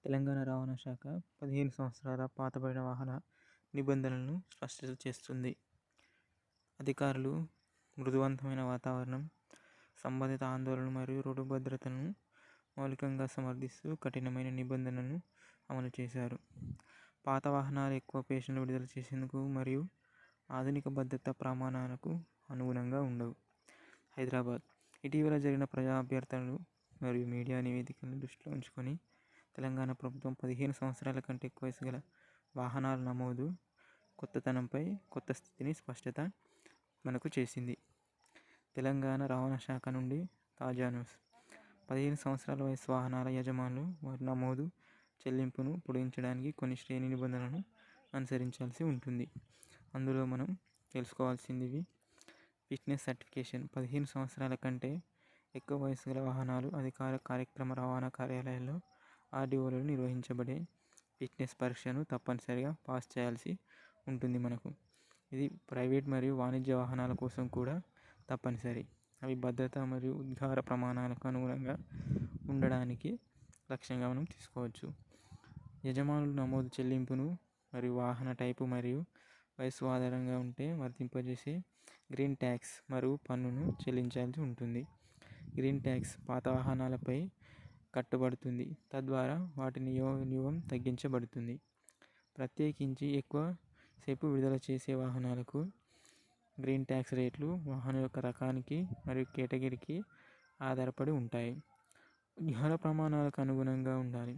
తెలంగాణ రవాణా శాఖ 15 సంవత్సరాల పాతబడిన వాహన నిబంధనలను స్పష్టత చేస్తుంది. అధికారులు మృదువంతమైన వాతావరణం, సంబంధిత ఆందోళనలు మరియు రోడ్డు భద్రతను మౌలికంగా సమర్థిస్తూ కఠినమైన నిబంధనలను అమలు చేశారు. పాత వాహనాలు ఎక్కువ పేషెంట్లు విడుదల చేసేందుకు మరియు ఆధునిక భద్రతా ప్రమాణాలకు అనుగుణంగా ఉండవు. హైదరాబాద్ ఇటీవల జరిగిన ప్రజా అభ్యర్థనలు మరియు మీడియా నివేదికలను దృష్టిలో ఉంచుకొని తెలంగాణ ప్రభుత్వం 15 సంవత్సరాల కంటే ఎక్కువ వయసు గల వాహనాల నమోదు కొత్తతనంపై కొత్త స్థితిని స్పష్టత మనకు చేసింది. తెలంగాణ రవాణా శాఖ నుండి తాజా న్యూస్. 15 సంవత్సరాల వయసు వాహనాల యజమానులు వారి నమోదు చెల్లింపును పొడిగించడానికి కొన్ని శ్రేణి నిబంధనలను అనుసరించాల్సి ఉంటుంది. అందులో మనం తెలుసుకోవాల్సిందివి: ఫిట్నెస్ సర్టిఫికేషన్. 15 సంవత్సరాల కంటే ఎక్కువ వయసు గల వాహనాలు అధికార కార్యక్రమ రవాణా కార్యాలయాల్లో ఆర్డీఓలలో నిర్వహించబడే ఫిట్నెస్ పరీక్షను తప్పనిసరిగా పాస్ చేయాల్సి ఉంటుంది. ఇది ప్రైవేట్ మరియు వాణిజ్య వాహనాల కోసం కూడా తప్పనిసరి. అవి భద్రత మరియు ఉద్గార ప్రమాణాలకు అనుగుణంగా ఉండడానికి లక్ష్యంగా మనం తీసుకోవచ్చు. యజమానులు నమోదు చెల్లింపును మరియు వాహన టైపు మరియు వయసు ఆధారంగా ఉంటే వర్తింపజేసే గ్రీన్ ట్యాక్స్ మరియు పన్నును చెల్లించాల్సి ఉంటుంది. గ్రీన్ ట్యాక్స్ పాత వాహనాలపై కట్టబడుతుంది, తద్వారా వాటి వినియోగం తగ్గించబడుతుంది. ప్రత్యేకించి ఎక్కువ సేపు విడుదల చేసే వాహనాలకు గ్రీన్ ట్యాక్స్ రేట్లు వాహనం యొక్క రకానికి మరియు కేటగిరీకి ఆధారపడి ఉంటాయి. ఉద్గార ప్రమాణాలకు అనుగుణంగా ఉండాలి.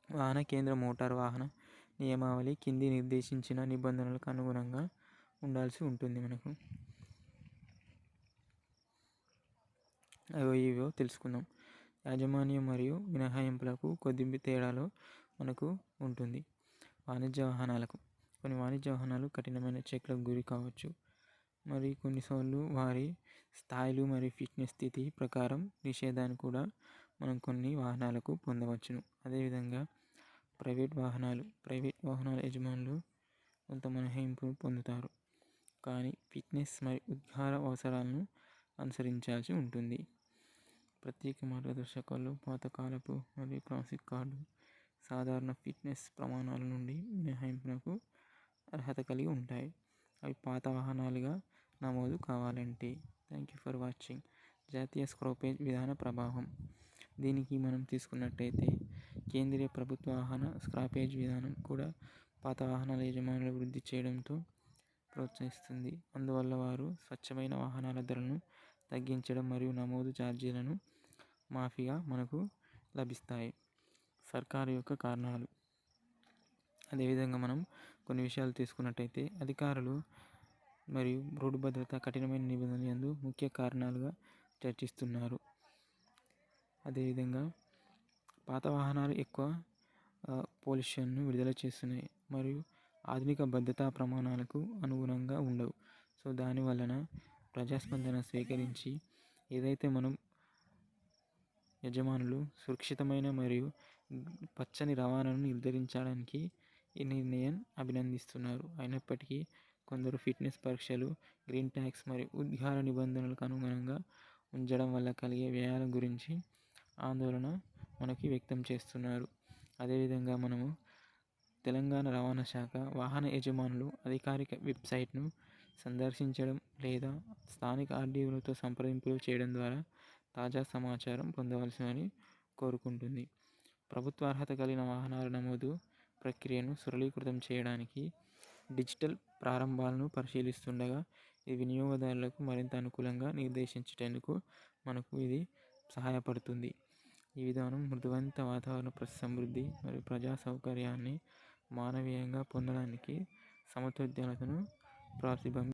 వాహన కేంద్ర మోటారు వాహన నియమావళి కింది నిర్దేశించిన నిబంధనలకు అనుగుణంగా ఉండాల్సి ఉంటుంది. ఇవో తెలుసుకుందాం. యాజమాన్యం మరియు మినహాయింపులకు కొద్ది తేడాలో మనకు ఉంటుంది. వాణిజ్య వాహనాలకు కొన్ని వాణిజ్య వాహనాలు కఠినమైన చెక్లకు గురి కావచ్చు మరియు కొన్నిసార్లు వారి స్థాయిలు మరియు ఫిట్నెస్ స్థితి ప్రకారం నిషేధాన్ని కూడా మనం కొన్ని వాహనాలకు పొందవచ్చును. అదేవిధంగా ప్రైవేట్ వాహనాల యజమానులు కొంత మినహాయింపును పొందుతారు, కానీ ఫిట్నెస్ మరియు ఉద్గార అవసరాలను అనుసరించాల్సి ఉంటుంది. ప్రత్యేక మార్గదర్శకాలు పాతకాలపు మరియు క్లాసిక్ కార్డు సాధారణ ఫిట్నెస్ ప్రమాణాల నుండి మినహాయింపునకు అర్హత కలిగి ఉంటాయి. అవి పాత వాహనాలుగా నమోదు కావాలంటే. Thank you for watching. జాతీయ స్క్రాపేజ్ విధాన ప్రభావం. దీనికి మనం తీసుకున్నట్టయితే కేంద్రీయ ప్రభుత్వ వాహన స్క్రాపేజ్ విధానం కూడా పాత వాహనాల యజమానుల వృద్ధి చేయడంతో ప్రోత్సహిస్తుంది. అందువల్ల వారు స్వచ్ఛమైన వాహనాల ధరలను తగ్గించడం మరియు నమోదు ఛార్జీలను మాఫీగా మనకు లభిస్తాయి. సర్కారు యొక్క కారణాలు. అదేవిధంగా మనం కొన్ని విషయాలు తీసుకున్నట్టయితే అధికారులు మరియు రోడ్డు భద్రత కఠినమైన నిబంధనలు యందు ముఖ్య కారణాలుగా చర్చిస్తున్నారు. అదేవిధంగా పాత వాహనాలు ఎక్కువ పొల్యూషన్ను విడుదల చేస్తున్నాయి మరియు ఆధునిక భద్రతా ప్రమాణాలకు అనుగుణంగా ఉండవు. సో దాని వలన ప్రజాస్పందన స్వీకరించి ఏదైతే మనం యజమానులు సురక్షితమైన మరియు పచ్చని రవాణాను నిర్ధారించడానికి ఈ నిర్ణయం అభినందిస్తున్నారు. అయినప్పటికీ కొందరు ఫిట్నెస్ పరీక్షలు, గ్రీన్ ట్యాక్స్ మరియు ఉద్గార నిబంధనలకు అనుగుణంగా ఉంచడం వల్ల కలిగే వ్యయాల గురించి ఆందోళన వ్యక్తం చేస్తున్నారు. అదేవిధంగా మనము తెలంగాణ రవాణా శాఖ వాహన యజమానులు అధికారిక వెబ్సైట్ను సందర్శించడం లేదా స్థానిక ఆర్డీఓలతో సంప్రదింపులు చేయడం ద్వారా తాజా సమాచారం పొందవలసిందని కోరుకుంటుంది. ప్రభుత్వ అర్హత కలిగిన వాహనాల నమోదు ప్రక్రియను సరళీకృతం చేయడానికి డిజిటల్ ప్రారంభాలను పరిశీలిస్తుండగా ఇది వినియోగదారులకు మరింత అనుకూలంగా నిర్దేశించేందుకు ఇది సహాయపడుతుంది. ఈ విధానం మృదువంత వాతావరణ సమృద్ధి మరియు ప్రజా సౌకర్యాన్ని మానవీయంగా పొందడానికి సమతుల్యతను ప్రతిబింబిస్తుంది.